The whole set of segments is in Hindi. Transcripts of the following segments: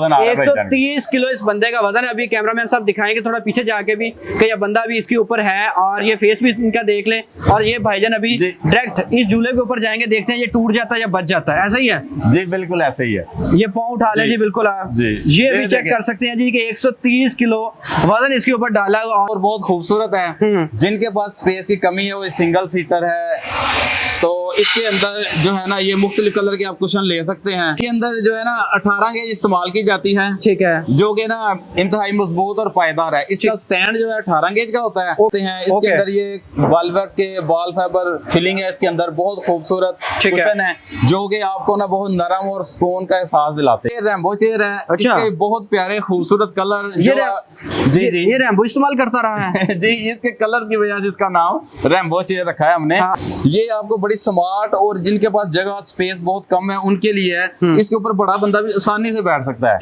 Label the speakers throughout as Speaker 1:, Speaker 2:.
Speaker 1: 130 किलो इस बंदे का वजन है। अभी कैमरामैन साहब दिखाएंगे थोड़ा पीछे जाके भी कि ये बंदा भी इसके ऊपर है, और ये फेस भी इनका देख लें। और ये भाईजान अभी डायरेक्ट इस झूले के ऊपर जाएंगे, देखते हैं ये टूट जाता है या बच जाता है। ऐसा ही है
Speaker 2: जी, बिल्कुल ऐसा ही है।
Speaker 1: ये पाँव उठा लें जी, बिल्कुल आप ये भी चेक कर सकते हैं जी कि 130 किलो वजन इसके ऊपर डाला
Speaker 2: और बहुत खूबसूरत है। जिनके पास स्पेस की कमी है वो सिंगल सीटर है, तो इसके अंदर जो है ना ये मुख्तलिफ कलर के आप कुशन ले सकते हैं। इसके अंदर जो है ना 18 गेज इस्तेमाल की जाती है, ठीक है, जो कि ना इंतहाई मजबूत और पायदार है। इसका स्टैंड जो है 18 गेज का होता है। इसके अंदर ये वेलवेट के बॉल फाइबर फिलिंग है, इसके अंदर बहुत खूबसूरत कुशन है जो कि आपको ना बहुत नरम और सुकून का एहसास दिलाते हैं। रैम्बो चेयर है, इसके बहुत प्यारे खूबसूरत कलर जी
Speaker 1: ये रैम्बो इस्तेमाल करता रहा है
Speaker 2: जी, इसके कलर की वजह से इसका नाम रैम्बो चेयर रखा है हमने। ये आपको बड़ी स्मार्ट और जिनके पास जगह स्पेस बहुत कम है उनके लिए है। इसके ऊपर बड़ा बंदा भी आसानी से बैठ सकता है।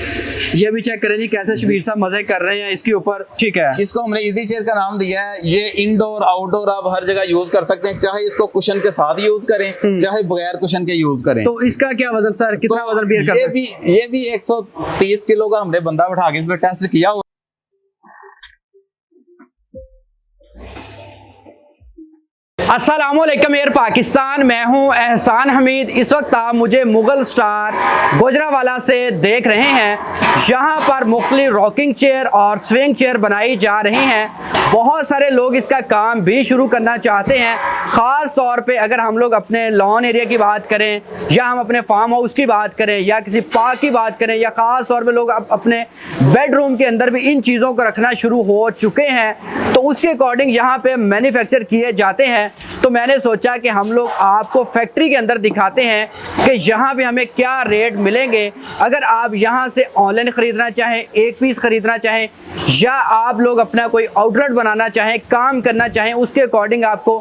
Speaker 1: ये भी चेक करें जी कैसे शबीर साहब मजे कर रहे हैं इसके ऊपर, ठीक है।
Speaker 2: इसको हमने इजी चेयर का नाम दिया है। ये इंडोर आउटडोर आप हर जगह यूज कर सकते हैं, चाहे इसको कुशन के साथ यूज करें चाहे बगैर कुशन के यूज करें।
Speaker 1: तो इसका क्या वजन सर, कितना वजन बेयर करता है?
Speaker 2: ये भी 130 किलो का हमने बंदा बैठा के इसमें टेस्ट किया हुआ।
Speaker 1: अस्सलामुअलैकुम एयर पाकिस्तान, मैं हूं एहसान हमीद। इस वक्त आप मुझे मुगल स्टार गुजरावाला से देख रहे हैं। यहाँ पर मुख्तलिफ रॉकिंग चेयर और स्विंग चेयर बनाई जा रही हैं। बहुत सारे लोग इसका काम भी शुरू करना चाहते हैं। ख़ास तौर पे अगर हम लोग अपने लॉन एरिया की बात करें या हम अपने फार्म हाउस की बात करें या किसी पार्क की बात करें, या ख़ास तौर पे लोग अपने बेडरूम के अंदर भी इन चीज़ों को रखना शुरू हो चुके हैं, तो उसके अकॉर्डिंग यहाँ पे मैन्युफैक्चर किए जाते हैं। तो मैंने सोचा कि हम लोग आपको फैक्ट्री के अंदर दिखाते हैं कि यहाँ पे हमें क्या रेट मिलेंगे। अगर आप यहाँ से ऑनलाइन ख़रीदना चाहें, एक पीस ख़रीदना चाहें, या आप लोग अपना कोई आउटलेट बनाना चाहें, काम करना चाहें, उसके अकॉर्डिंग आपको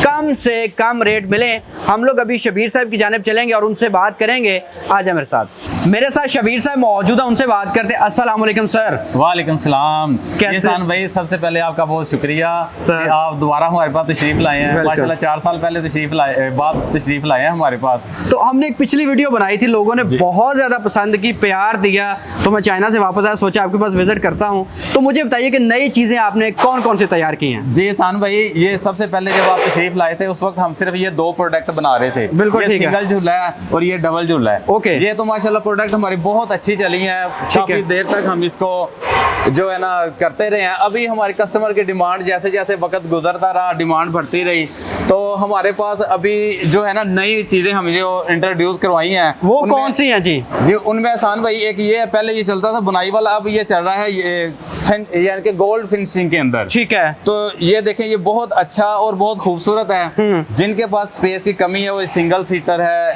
Speaker 1: कम से कम रेट मिले। हम लोग अभी शबीर साहब की जानिब चलेंगे और उनसे बात करेंगे। आ जाए मेरे साथ शबीर साहब मौजूद है, उनसे बात करते हैं। अस्सलाम वालेकुम सर।
Speaker 2: वालेकुम सलाम।
Speaker 1: कैसे
Speaker 2: भाई, सबसे पहले आपका बहुत शुक्रिया कि आप दोबारा हमारे पास तशरीफ लाए हैं। माशाल्लाह 4 साल पहले तशरीफ लाए हैं हमारे पास।
Speaker 1: तो हमने एक पिछली वीडियो बनाई थी, लोगों ने बहुत ज्यादा पसंद की, प्यार दिया, तो मैं चाइना से वापस आया, सोचा आपके पास विजिट करता हूँ। तो मुझे बताइए कि नई चीजें आपने कौन कौन से तैयार की हैं?
Speaker 2: जी एहसान भाई, ये सबसे पहले जब आप तशरीफ लाए थे उस वक्त हम सिर्फ ये 2 प्रोडक्ट बना रहे थे।
Speaker 1: बिल्कुल,
Speaker 2: ये सिंगल झूला है और ये डबल झूला है।
Speaker 1: ओके।
Speaker 2: ये तो माशाल्लाह प्रोडक्ट हमारी बहुत अच्छी चली है, काफी देर तक हम इसको जो है ना करते रहे हैं। अभी हमारे कस्टमर की डिमांड जैसे जैसे वक्त गुजरता रहा, डिमांड बढ़ती रही, तो हमारे पास अभी जो है ना नई चीजें हम जो इंट्रोड्यूस करवाई हैं।
Speaker 1: वो कौन सी हैं जी?
Speaker 2: उनमें एहसान भाई एक ये है, पहले ये चलता था बुनाई वाला, अब ये चल रहा है ये यानी कि गोल्ड फिनिशिंग के अंदर,
Speaker 1: ठीक है।
Speaker 2: तो ये देखें, ये बहुत अच्छा और बहुत खूबसूरत है। जिनके पास स्पेस की कमी है वो सिंगल सीटर है,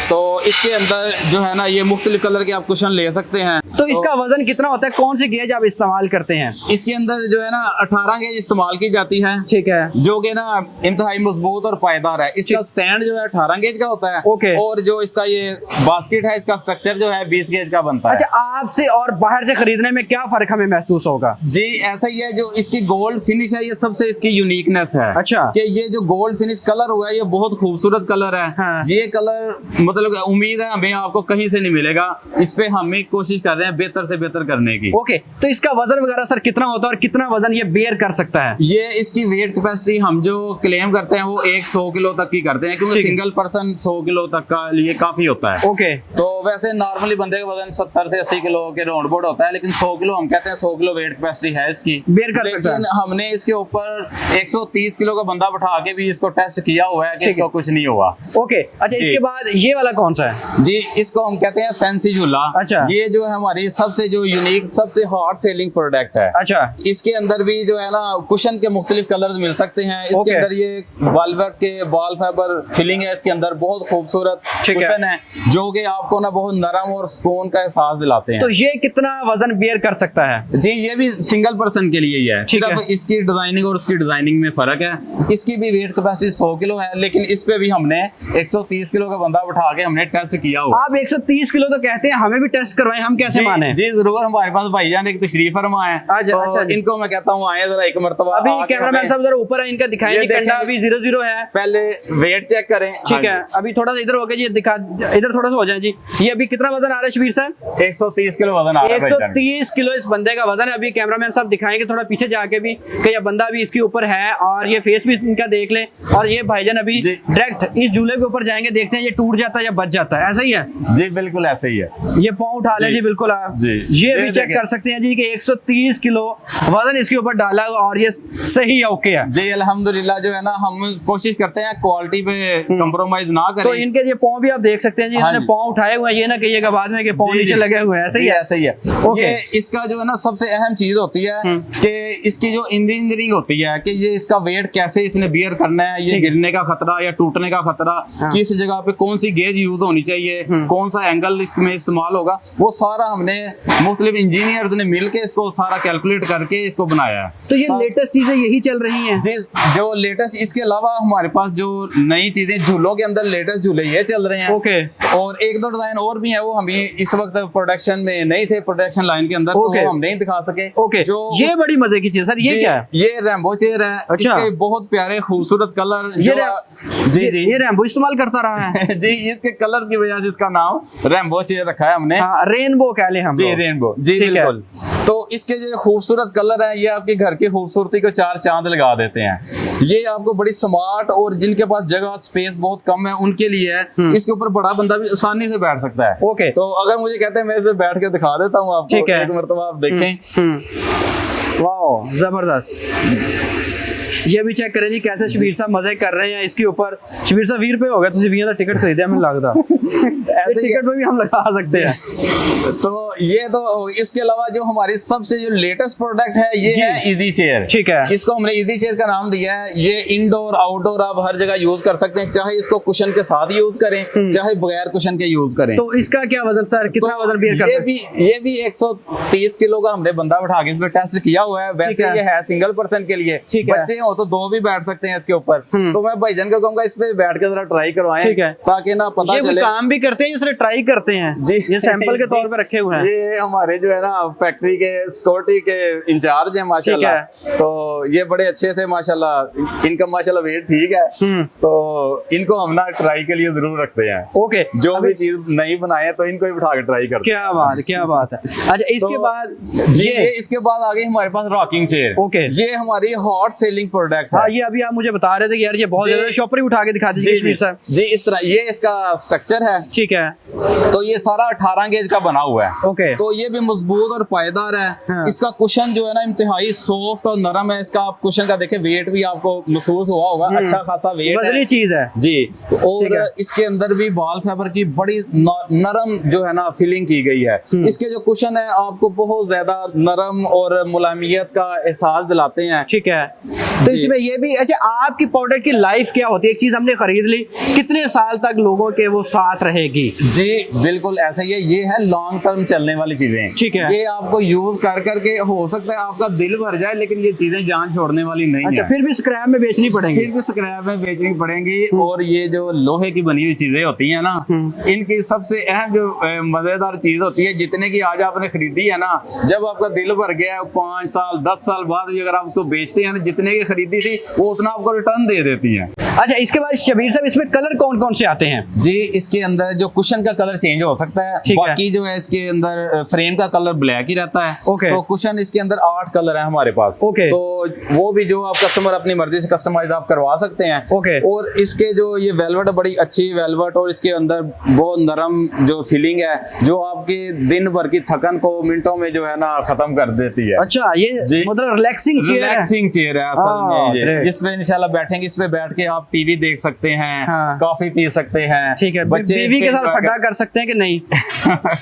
Speaker 2: तो इसके अंदर जो है ना ये मुख्तलिफ कलर के आप कुशन ले सकते हैं।
Speaker 1: तो इसका वजन कितना होता है, कौन सी गेज आप इस्तेमाल करते हैं?
Speaker 2: इसके अंदर जो है ना 18 गेज इस्तेमाल की जाती है, ठीक है, जो कि ना इंतहाई मजबूत और पायदार है। इसका स्टैंड जो है 18 गेज का होता है।
Speaker 1: ओके।
Speaker 2: और जो इसका ये बास्केट है, इसका स्ट्रक्चर जो है 20 गेज का बनता है।
Speaker 1: अच्छा, आपसे और बाहर से खरीदने में क्या फर्क हमें महसूस होगा?
Speaker 2: जी ऐसा ही है, जो इसकी गोल्ड फिनिश है ये सबसे इसकी यूनिकनेस है।
Speaker 1: अच्छा।
Speaker 2: कि ये जो गोल्ड फिनिश कलर हुआ है ये बहुत खूबसूरत कलर है।
Speaker 1: हाँ।
Speaker 2: ये कलर मतलब उम्मीद है हमें आपको कहीं से नहीं मिलेगा। इस पे हम कोशिश कर रहे हैं बेहतर से बेहतर करने की।
Speaker 1: ओके। तो इसका वजन वगैरह सर कितना होता है और कितना वजन ये बेयर कर सकता है?
Speaker 2: ये इसकी वेट कैपेसिटी हम जो क्लेम करते हैं वो 100 किलो तक की करते हैं, क्योंकि सिंगल पर्सन 100 किलो तक का लिए काफी होता है।
Speaker 1: ओके।
Speaker 2: तो वैसे नॉर्मली बंदे का वजन 70 से 80 किलो के राउंड बोर्ड होता है, लेकिन 100 किलो हम कहते हैं 100 किलो वेट कैपेसिटी है इसकी,
Speaker 1: बेयर कर सकता है।
Speaker 2: लेकिन हमने इसके ऊपर 130 किलो का बंदा बैठा के भी इसको टेस्ट किया हुआ है कि इसको कुछ नहीं हुआ।
Speaker 1: ओके। अच्छा, इसके बाद ये वाला कौन सा है
Speaker 2: जी? इसको हम कहते हैं फैंसी झूला। अच्छा। ये जो है हमारी सबसे जो यूनिक सबसे हॉट सेलिंग प्रोडक्ट है। अच्छा। इसके अंदर भी जो है ना कुशन के मुख्तलिफ कलर्स मिल सकते हैं। इसके अंदर ये वेलवेट के बॉल फाइबर फिलिंग है, इसके अंदर बहुत खूबसूरत कुशन है जो कि आपको ना बहुत नरम और सुकून का एहसास दिलाते हैं।
Speaker 1: तो ये कितना वजन बेयर कर सकता है?
Speaker 2: जी ये भी सिंगल पर्सन के लिए ही है, सिर्फ इसकी डिजाइनिंग और उसकी डिजाइनिंग में फर्क है। इसकी भी वेट कैपेसिटी 100 किलो है, लेकिन इस पे भी हमने 130 किलो का बंदा बैठा के हमने टेस्ट किया हुआ।
Speaker 1: आप 130 किलो तो कहते हैं, हमें भी टेस्ट करवाएं, हम कैसे माने?
Speaker 2: जी जरूर, हमारे पास भाईजान एक तशरीफ फरमा है, तो इनको मैं कहता हूँ आए जरा एक मरतबा।
Speaker 1: अभी कैमरामैन साहब जरा ऊपर है, इनका दिखाएंगे। कंडा अभी 0-0 है,
Speaker 2: पहले वेट चेक करें।
Speaker 1: ठीक है, अभी थोड़ा सा इधर हो गया जी, दिखा इधर थोड़ा सा हो जाए जी। ये अभी कितना वजन आ रहा है शबीर साहब?
Speaker 2: 130 130 किलो वजन आ रहा है भाईजान।
Speaker 1: 130 किलो इस बंदे का वजन है। अभी कैमरामैन साहब दिखाएंगे थोड़ा पीछे जाके भी कि ये बंदा भी इसके ऊपर है, और ये फेस भी इनका देख लें। और ये भाईजान अभी
Speaker 2: जी।
Speaker 1: डायरेक्ट इस झूले के ऊपर जाएंगे, देखते हैं ये टूट जाता है या बच जाता है। ऐसा ही है
Speaker 2: जी बिल्कुल ऐसे ही है।
Speaker 1: ये पाँव उठा ले
Speaker 2: जी।
Speaker 1: जी, बिल्कुल आप
Speaker 2: जी।
Speaker 1: ये भी
Speaker 2: ये
Speaker 1: चेक
Speaker 2: देखें।
Speaker 1: कर सकते हैं जी कि 130 किलो वजन इसके ऊपर डाला हुआ और ये सही है, ओके है।
Speaker 2: जी अल्हम्दुलिल्लाह जो है ना, हम कोशिश करते हैं क्वालिटी पे कंप्रोमाइज ना
Speaker 1: तो
Speaker 2: करें।
Speaker 1: इनके ये पाँव भी आप देख सकते हैं जी,
Speaker 2: हाँ
Speaker 1: इन्होंने
Speaker 2: जी।
Speaker 1: पाँव उठाए हुए हैं, ये ना कहिएगा बाद में कि पाँव
Speaker 2: जी,
Speaker 1: नीचे
Speaker 2: जी।
Speaker 1: लगे हुए हैं। ऐसे ही
Speaker 2: जी,
Speaker 1: है,
Speaker 2: ऐसे ही है।
Speaker 1: ओके।
Speaker 2: ये इसका जो है ना सबसे अहम चीज होती है कि इसकी जो इंजीनियरिंग होती है कि ये इसका वेट कैसे इसने बियर करना है, ये
Speaker 1: ठीक है।
Speaker 2: गिरने का खतरा या टूटने का खतरा,
Speaker 1: हाँ।
Speaker 2: किस जगह पे कौन सी गेज यूज होनी चाहिए, कौन सा एंगल इसमें इस्तेमाल होगा, वो सारा हमने मुख्तलिफ इंजीनियर्स ने मिलके इसको सारा कैलकुलेट करके इसको बनाया है।
Speaker 1: तो ये लेटेस्ट चीजें यही चल रही हैं।
Speaker 2: जी जो लेटेस्ट, इसके अलावा हमारे पास जो नई चीजें झूलों के अंदर लेटेस्ट झूले ये चल रहे हैं।
Speaker 1: ओके।
Speaker 2: और एक दो डिजाइन और भी हैं, वो हमें इस वक्त प्रोडक्शन में नहीं थे, प्रोडक्शन लाइन के अंदर, तो
Speaker 1: ओके।
Speaker 2: वो हम नहीं दिखा सके।
Speaker 1: ओके,
Speaker 2: जो
Speaker 1: ये बड़ी मजे की चीज सर, ये
Speaker 2: जी,
Speaker 1: क्या है?
Speaker 2: ये रैम्बो चेयर है।
Speaker 1: अच्छा।
Speaker 2: इसके बहुत प्यारे खूबसूरत कलर
Speaker 1: ये रैम्बो इस्तेमाल करता रहा है।
Speaker 2: जी इसके कलर की वजह से इसका नाम रैम्बो चेयर रखा है हमने।
Speaker 1: हाँ, रेनबो कह लें हम
Speaker 2: जी
Speaker 1: लोग।
Speaker 2: रेनबो, जी
Speaker 1: ठीक है।
Speaker 2: बिल्कुल। तो इसके जो खूबसूरत कलर है, ये आपके घर की खूबसूरती को चार चांद लगा देते हैं। ये आपको बड़ी स्मार्ट, और जिनके पास जगह स्पेस बहुत कम है उनके लिए है। इसके ऊपर बड़ा बंदा भी आसानी से बैठ सकता है।
Speaker 1: ओके।
Speaker 2: तो अगर मुझे कहते हैं मैं इसे बैठ के दिखा देता हूँ आपको,
Speaker 1: ठीक है।
Speaker 2: एक मरतबा आप देखें।
Speaker 1: वाह जबरदस्त। ये भी चेक करें जी कैसे शबीर साहब मजे कर रहे हैं इसके ऊपर। शबीर साहब 20 रुपए हो गए, तुझे 20 टिकट खरीदे हमें लगता टिकट में भी हम लगा सकते हैं।
Speaker 2: तो ये तो इसके अलावा जो हमारी सबसे जो लेटेस्ट प्रोडक्ट है ये है इजी चेयर।
Speaker 1: ठीक है।
Speaker 2: इसको हमने इजी चेयर का नाम दिया है। ये इंडोर आउटडोर आप हर जगह यूज कर सकते हैं, चाहे इसको कुशन के साथ यूज करें, चाहे बगैर कुशन के यूज करें।
Speaker 1: तो इसका क्या वजन सर, कितना वजन बियर
Speaker 2: ये
Speaker 1: करता है?
Speaker 2: ये भी 130 किलो का हमने बंदा बैठा के इसमें टेस्ट किया हुआ है। वैसे
Speaker 1: है।
Speaker 2: ये है सिंगल पर्सन के लिए,
Speaker 1: ठीक है।
Speaker 2: बच्चे हो तो दो भी बैठ सकते हैं इसके ऊपर। तो मैं भाईजान को कहूंगा इस पे बैठ के जरा ट्राई करवाएं,
Speaker 1: ठीक है।
Speaker 2: ताकि ना पता
Speaker 1: ये
Speaker 2: चले।
Speaker 1: काम भी करते हैं, जिसने ट्राई करते हैं
Speaker 2: जी
Speaker 1: ये सैंपल के तौर पे रखे हुए हैं।
Speaker 2: ये हमारे जो है ना फैक्ट्री के सिक्योरिटी के इंचार्ज हैं माशाल्लाह। तो ये बड़े अच्छे से माशाल्लाह, इनका माशाल्लाह वेट ठीक है। तो इनको हम ना ट्राई के लिए जरूर रखते हैं।
Speaker 1: ओके।
Speaker 2: जो भी चीज नहीं बनाए तो इनको ही बिठा के ट्राई करते हैं।
Speaker 1: क्या बात है। अच्छा इसके
Speaker 2: तो
Speaker 1: बाद
Speaker 2: ये इसके बाद आगे हमारे पास रॉकिंग चेयर।
Speaker 1: ओके।
Speaker 2: ये हमारी हॉट सेलिंग प्रोडक्ट है।
Speaker 1: हाँ, ये अभी आप मुझे बता रहे थे कि यार ये बहुत
Speaker 2: जी।
Speaker 1: ज्यादा शॉपर ही उठा के दिखा दीजिए शबीर साहब।
Speaker 2: जी इस तरह ये इसका स्ट्रक्चर है।
Speaker 1: ठीक है।
Speaker 2: तो ये सारा 18 गेज का बना हुआ है।
Speaker 1: ओके।
Speaker 2: तो ये भी मजबूत और पायदार है।
Speaker 1: हाँ।
Speaker 2: इसका कुशन जो है ना इंतहाई सॉफ्ट और नरम है। इसका आप कुशन का देखें, वेट भी आपको महसूस हुआ होगा, अच्छा खासा वेट
Speaker 1: वजनी
Speaker 2: है
Speaker 1: चीज है
Speaker 2: जी।
Speaker 1: ठीक
Speaker 2: और
Speaker 1: है।
Speaker 2: इसके अंदर भी बाल फाइबर की बड़ी नरम जो है ना फिलिंग की गई है। इसके जो कुशन है आपको बहुत ज्यादा नरम और मुलायमियत का एहसास दिलाते हैं।
Speaker 1: ठीक है। तो
Speaker 2: जी।
Speaker 1: इसमें ये भी, अच्छा आपकी प्रोडक्ट की लाइफ क्या होती है? एक चीज हमने खरीद ली, कितने साल तक लोगों के वो साथ रहेगी?
Speaker 2: जी बिल्कुल ऐसा ही है। ये है लॉन्ग टर्म चलने वाली चीजें।
Speaker 1: ठीक है।
Speaker 2: ये आपको यूज कर करके हो सकता है आपका दिल भर जाए, लेकिन ये चीजें जान छोड़ने वाली नहीं
Speaker 1: अच्छा
Speaker 2: है।
Speaker 1: फिर भी स्क्रैप में बेचनी पड़ेगी?
Speaker 2: फिर भी स्क्रैप में बेचनी पड़ेंगी। और ये जो लोहे की बनी हुई चीजें होती है ना, इनकी सबसे अहम जो मजेदार चीज होती है, जितने की आज आपने खरीदी है ना, जब आपका दिल भर गया 5 साल 10 साल बाद भी अगर आप उसको बेचते हैं ना, जितने की खरीदी थी वो उतना आपको रिटर्न दे देती है।
Speaker 1: अच्छा इसके बाद शबीर साहब इसमें कलर कौन कौन से आते हैं?
Speaker 2: जी इसके अंदर जो कुशन का कलर चेंज हो सकता है,
Speaker 1: ठीक है।
Speaker 2: बाकी जो है इसके अंदर फ्रेम का कलर ब्लैक ही रहता है।
Speaker 1: ओके।
Speaker 2: तो कुशन इसके अंदर 8 कलर है हमारे पास।
Speaker 1: ओके।
Speaker 2: तो वो भी जो आप कस्टमर अपनी मर्जी से कस्टमाइज आप करवा सकते हैं।
Speaker 1: ओके।
Speaker 2: और इसके जो ये वेलवेट बड़ी अच्छी वेलवेट, और इसके अंदर बहुत नरम जो फीलिंग है, जो आपकी दिन भर की थकन को मिनटों में जो है ना खत्म कर देती है।
Speaker 1: अच्छा ये मतलब रिलैक्सिंग चेयर है।
Speaker 2: रिलैक्सिंग चेयर है असल में ये।
Speaker 1: great।
Speaker 2: जिसमें इंशाल्लाह बैठेंगे, इस पे बैठ के आप टीवी देख सकते हैं,
Speaker 1: हाँ।
Speaker 2: कॉफी पी सकते हैं।
Speaker 1: ठीक है।
Speaker 2: बच्चे
Speaker 1: बीवी के साथ फड्डा कर सकते हैं कि नहीं?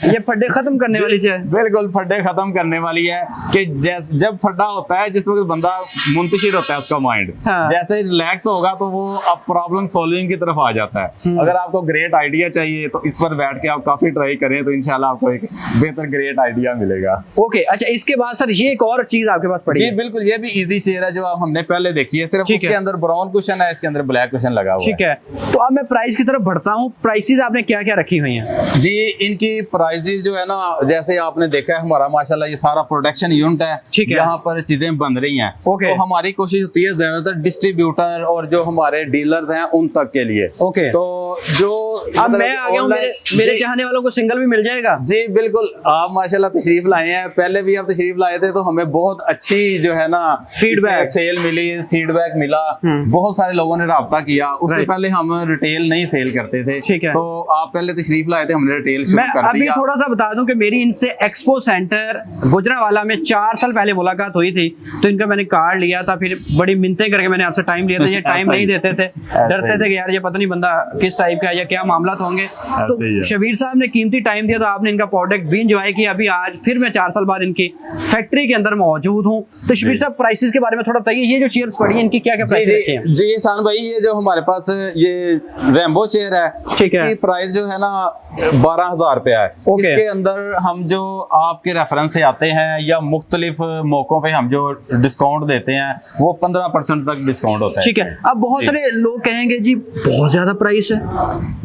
Speaker 1: ये फड्डे खत्म करने वाली चीज है।
Speaker 2: बिल्कुल फड्डे खत्म करने वाली है कि जब फड्डा होता है, जिस वक्त बंदा मुंतशिर होता है उसका माइंड,
Speaker 1: हाँ।
Speaker 2: जैसे रिलैक्स होगा तो वो अब प्रॉब्लम सॉल्विंग की तरफ आ जाता है। अगर आपको ग्रेट आइडिया चाहिए तो इस पर बैठ के आप काफी ट्राई करें, तो इंशाल्लाह आपको एक बेहतर ग्रेट आइडिया मिलेगा।
Speaker 1: ओके। अच्छा इसके बाद सर ये एक और चीज आपके पास पड़ी
Speaker 2: जी
Speaker 1: है?
Speaker 2: बिल्कुल, ये भी इजी चेयर है जो हमने पहले देखी है। सिर्फ
Speaker 1: ठीक
Speaker 2: उसके
Speaker 1: है।
Speaker 2: अंदर ब्राउन कुशन है, इसके अंदर ब्लैक कुशन लगा हुआ
Speaker 1: ठीक है। तो अब मैं प्राइस की तरफ बढ़ता हूँ, प्राइसेस आपने क्या क्या रखी हुई हैं?
Speaker 2: जी इनकी प्राइसेस जो है ना, जैसे आपने देखा है हमारा माशाल्लाह ये सारा प्रोडक्शन यूनिट है,
Speaker 1: ठीक है।
Speaker 2: यहाँ पर चीजें बन रही हैं।
Speaker 1: ओके।
Speaker 2: तो हमारी कोशिश होती है ज्यादातर डिस्ट्रीब्यूटर और जो हमारे डीलर्स हैं उन तक के लिए।
Speaker 1: ओके।
Speaker 2: तो जो
Speaker 1: अब मैं आ गया हूँ, मेरे चाहने वालों को सिंगल भी मिल जाएगा?
Speaker 2: जी बिल्कुल, आप माशाल्लाह तशरीफ लाए हैं, पहले भी आप तशरीफ लाए थे तो हमें बहुत अच्छी जो है ना
Speaker 1: फीडबैक
Speaker 2: सेल मिली, फीडबैक मिला, बहुत सारे लोगों ने राब्ता किया। उससे पहले हम रिटेल नहीं सेल करते थे,
Speaker 1: ठीक है।
Speaker 2: तो आप पहले तशरीफ लाए थे, हमने रिटेल शुरू कर
Speaker 1: अभी
Speaker 2: दिया।
Speaker 1: थोड़ा सा बता दूं कि मेरी इनसे एक्सपो सेंटर गुजरावाला में 4 साल पहले मुलाकात हुई थी, तो इनका मैंने कार्ड लिया था, फिर बड़ी मिन्नतें करके मैंने आपसे टाइम लिया था, ये टाइम नहीं देते थे, डरते थे कि यार ये पता नहीं बंदा किस टाइप का है या क्या मामला होंगे। तो शबीर साहब ने कीमती टाइम दिया, तो आपने इनका प्रोडक्ट भी इंजॉय किया। अभी आज फिर मैं 4 साल बाद इनकी फैक्ट्री के अंदर मौजूद हूँ। तो शबीर साहब प्राइसेस के बारे में थोड़ा बताइए, ये जो चेयर्स पड़ी है इनकी क्या क्या प्राइस रखे हैं?
Speaker 2: जी सान भाई, ये जो हमारे पास ये रेम्बो चेयर है,
Speaker 1: ठीक है,
Speaker 2: इसकी प्राइस जो है ना 12,000 रुपया है। इसके अंदर हम जो आपके रेफरेंस से आते हैं या मुख्तलिफ मौकों पे हम जो डिस्काउंट देते हैं वो 15% तक डिस्काउंट होता है।
Speaker 1: ठीक है। अब बहुत सारे लोग कहेंगे जी बहुत ज्यादा प्राइस है।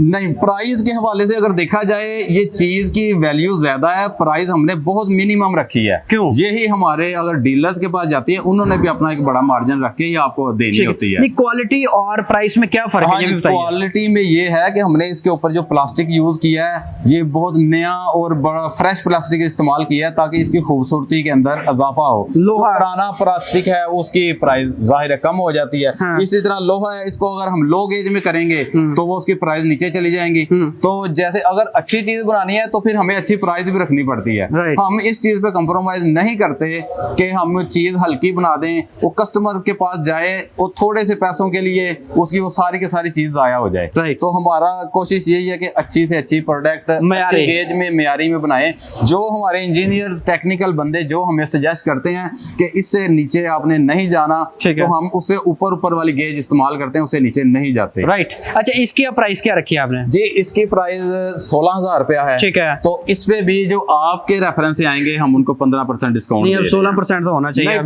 Speaker 2: नहीं, प्राइस के हवाले से अगर देखा जाए ये चीज की वैल्यू ज्यादा है, प्राइस हमने बहुत मिनिमम रखी है।
Speaker 1: क्यों?
Speaker 2: यही हमारे अगर डीलर्स के पास जाती है, उन्होंने भी अपना एक बड़ा मार्जिन रख के ही आपको देनी होती है।
Speaker 1: क्वालिटी और प्राइस में क्या फर्क है?
Speaker 2: क्वालिटी में ये है कि हमने इसके ऊपर जो प्लास्टिक यूज किया है ये बहुत नया और बड़ा फ्रेश प्लास्टिक इस्तेमाल किया है ताकि इसकी खूबसूरती के अंदर इजाफा हो।
Speaker 1: लोहा,
Speaker 2: पुराना प्लास्टिक है उसकी प्राइस जाहिर है कम हो जाती है।
Speaker 1: हाँ।
Speaker 2: इसी तरह लोहा है, इसको अगर हम लो गेज में करेंगे तो वो उसकी प्राइस नीचे चली जाएंगी। तो जैसे अगर अच्छी चीज बनानी है तो फिर हमें अच्छी प्राइस भी रखनी पड़ती है। हम इस चीज पे कंप्रोमाइज नहीं करते कि हम चीज हल्की बना दें, वो कस्टमर के पास जाए वो थोड़े से पैसों के लिए उसकी वो सारी की सारी चीज जाया हो जाए। तो हमारा कोशिश यही है कि अच्छी से अच्छी प्रोडक्ट अच्छे गेज में मियारी में बनाएं। जो हमारे इंजीनियर्स टेक्निकल बंदे जो हमें सजेस्ट करते हैं कि इससे नीचे आपने नहीं जाना, तो हम उससे ऊपर वाली गेज इस्तेमाल करते हैं, उससे नीचे नहीं जाते।
Speaker 1: राइट। अच्छा, इसकी प्राइस क्या रखी है आपने?
Speaker 2: जी इसकी प्राइस 16,000 रुपया है।
Speaker 1: ठीक है।
Speaker 2: तो इस पे भी जो आपके रेफरेंस से आएंगे हम उनको 15% डिस्काउंट।
Speaker 1: नहीं, 16% तो होना चाहिए।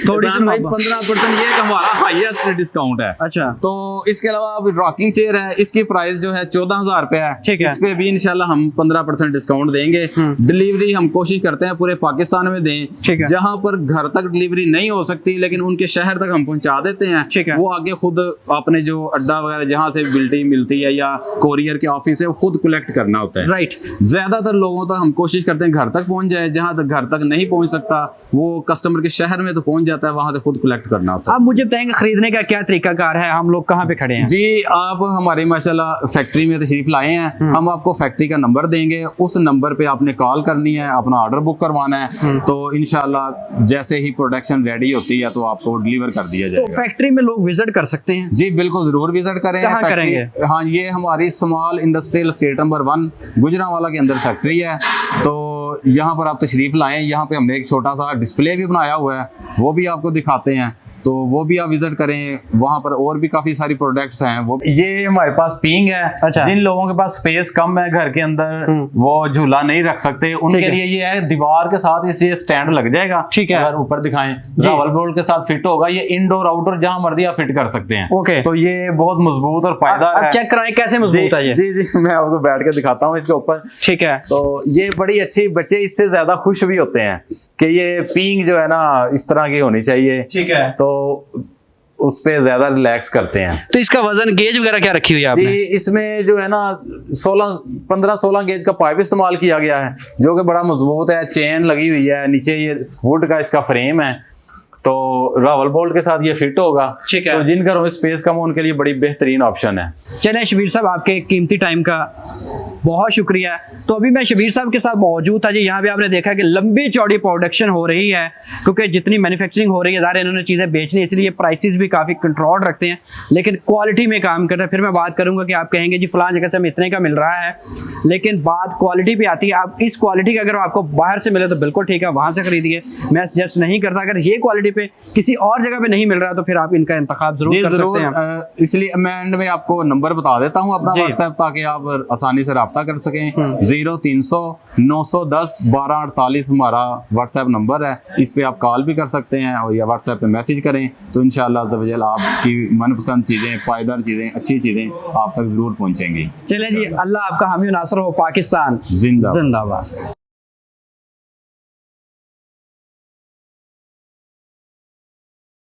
Speaker 2: 15% ये हमारा हाईएस्ट डिस्काउंट है।
Speaker 1: अच्छा।
Speaker 2: तो इसके अलावा अभी रॉकिंग चेयर है, इसकी प्राइस जो है 14,000 रुपया है।
Speaker 1: ठीक है।
Speaker 2: इस पे भी इंशाल्लाह हम 15% डिस्काउंट देंगे। डिलीवरी हम कोशिश करते हैं पूरे पाकिस्तान में दें। जहां पर घर तक डिलीवरी नहीं हो सकती लेकिन उनके शहर तक हम पहुंचा देते हैं। वो आगे खुद अपने जो अड्डा वगैरह जहां से बिल्टी मिलती है या कोरियर के ऑफिस से खुद कलेक्ट करना होता है।
Speaker 1: राइट।
Speaker 2: ज्यादातर लोगों तक हम कोशिश करते हैं घर तक पहुंच जाए, जहां तक घर तक नहीं पहुंच सकता वो कस्टमर के शहर में तो पहुंच जाता है, वहां से खुद कलेक्ट करना होता है।
Speaker 1: आप मुझे बताएंगे खरीदने का क्या तरीका कार है, हम लोग कहाँ पे खड़े हैं?
Speaker 2: जी आप हमारी माशाल्लाह फैक्ट्री में तशरीफ लाए हैं, हम आपको फैक्ट्री का नंबर देंगे, उस नंबर पे आपने कॉल करनी है, अपना ऑर्डर बुक करवाना है, तो इंशाल्लाह जैसे ही प्रोडक्शन रेडी होती है तो आपको डिलीवर कर दिया जाएगा।
Speaker 1: तो फैक्ट्री में लोग विजिट कर सकते हैं?
Speaker 2: जी बिल्कुल, जरूर विजिट करें।
Speaker 1: कहाँ करेंगे?
Speaker 2: हाँ, ये हमारी small industrial state number 1 Gujranwala के अंदर फैक्ट्री है। तो यहाँ पर आप तशरीफ लाएं, यहाँ पे हमने एक छोटा सा डिस्प्ले भी बनाया हुआ है, वो भी आपको दिखाते हैं, तो वो भी आप विजिट करें। वहाँ पर और भी काफी सारी प्रोडक्ट्स हैं। वो ये हमारे पास पींग है।
Speaker 1: अच्छा।
Speaker 2: जिन लोगों के पास स्पेस कम है घर के अंदर, वो झूला नहीं रख सकते, उनके लिए ये है दीवार के साथ इसे स्टैंड लग जाएगा। ठीक है। अगर ऊपर दिखाएं रावल बोल्ट के साथ फिट होगा, ये इंडोर आउटडोर जहाँ मर्जी आप फिट कर सकते हैं।
Speaker 1: ओके।
Speaker 2: तो ये बहुत मजबूत और पायदार है।
Speaker 1: चेक कराएं कैसे मजबूत है ये?
Speaker 2: जी मैं आपको बैठ के दिखाता हूँ इसके ऊपर।
Speaker 1: ठीक है।
Speaker 2: तो ये बड़ी अच्छी, बच्चे इससे ज्यादा खुश भी होते हैं कि ये पींग जो है ना इस तरह की होनी चाहिए। ठीक है। तो उस पे ज्यादा रिलैक्स करते हैं।
Speaker 1: तो इसका वजन गेज वगैरह क्या रखी हुई है आपने?
Speaker 2: इसमें जो है ना 15-16 गेज का पाइप इस्तेमाल किया गया है जो कि बड़ा मजबूत है, चेन लगी हुई है, नीचे ये वुड का इसका फ्रेम है, तो रावल बोल्ट के साथ ये फिट होगा। ठीक है। तो जिन घरों में स्पेस कम हो उनके लिए बड़ी बेहतरीन ऑप्शन है।
Speaker 1: चलें शबीर साहब, आपके कीमती टाइम का बहुत शुक्रिया। तो अभी मैं शबीर साहब के साथ मौजूद था जी। यहाँ पे आपने देखा कि लंबी चौड़ी प्रोडक्शन हो रही है, क्योंकि जितनी मैन्युफैक्चरिंग हो रही है ज़ाहिर इन्होंने चीज़ें बेचनी, इसलिए प्राइसेस भी काफ़ी कंट्रोल रखते हैं, लेकिन क्वालिटी में काम कर रहे हैं। फिर मैं बात करूँगा कि आप कहेंगे जी फलां जगह से हमें इतने का मिल रहा है, लेकिन बात क्वालिटी पे आती है। आप इस क्वालिटी का अगर आपको बाहर से मिले तो बिल्कुल ठीक है, वहाँ से खरीदिए। मैं सजेस्ट नहीं करता, अगर ये क्वालिटी पे किसी और जगह पे नहीं मिल रहा तो फिर आप इनका इंतखाब जरूर
Speaker 2: जी
Speaker 1: कर
Speaker 2: जरूर,
Speaker 1: सकते हैं।
Speaker 2: इसलिए मैं एंड में आपको नंबर बता देता हूँ अपना
Speaker 1: जी।
Speaker 2: व्हाट्सएप, ताकि आप आसानी से रब्ता कर सकें। 0300 910 1248 हमारा व्हाट्सएप नंबर है, इस पे आप कॉल भी कर सकते हैं और या व्हाट्सएप पे मैसेज करें, तो इंशाअल्लाह अज़्ज़ा वजल आपकी मनपसंद चीज़ें, पायदार चीज़ें, अच्छी चीज़ें आप तक ज़रूर पहुँचेंगी।
Speaker 1: चले जी, अल्लाह आपका हामी नासर हो। पाकिस्तान
Speaker 2: जिंदाबाद।
Speaker 1: जिंदाबाद।